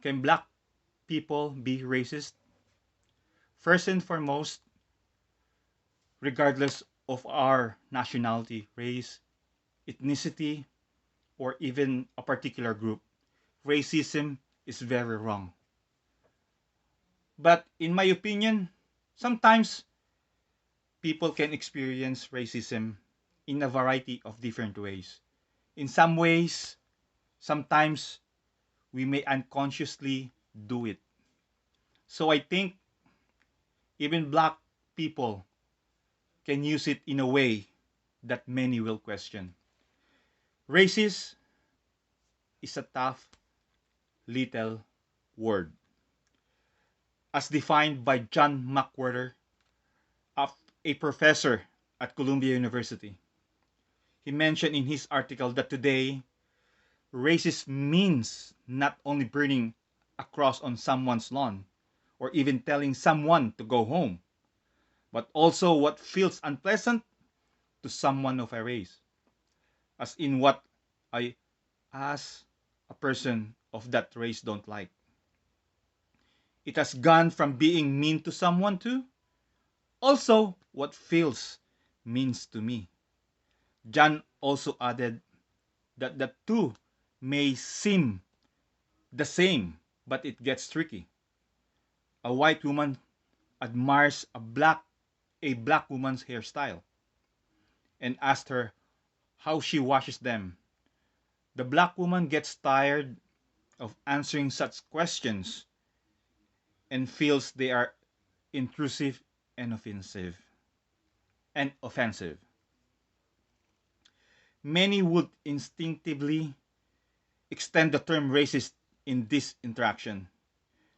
Can black people be racist? First and foremost, regardless of our nationality, race, ethnicity, or even a particular group, racism is very wrong. But in my opinion, sometimes people can experience racism in a variety of different ways. In some ways, sometimes we may unconsciously do it. So I think even black people can use it in a way that many will question. Racist is a tough little word. As defined by John McWhorter, a professor at Columbia University. He mentioned in his article that today, racist means not only burning a cross on someone's lawn or even telling someone to go home, but also what feels unpleasant to someone of a race, as in what I, as a person of that race, don't like. It has gone from being mean to someone to also what feels means to me. John also added that the two may seem the same, but it gets tricky. A white woman admires a black woman's hairstyle and asks her how she washes them. The black woman gets tired of answering such questions and feels they are intrusive and offensive. Many would instinctively extend the term racist in this interaction,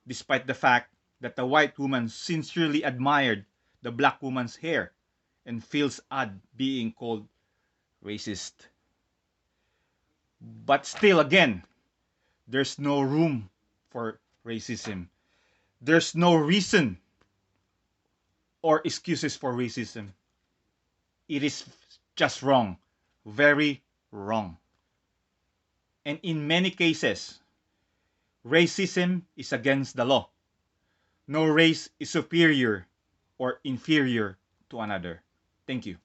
despite the fact that the white woman sincerely admired the black woman's hair and feels odd being called racist. But still, again, there's no room for racism. There's no reason or excuses for racism. It is just wrong, very wrong. And in many cases, racism is against the law. No race is superior or inferior to another. Thank you.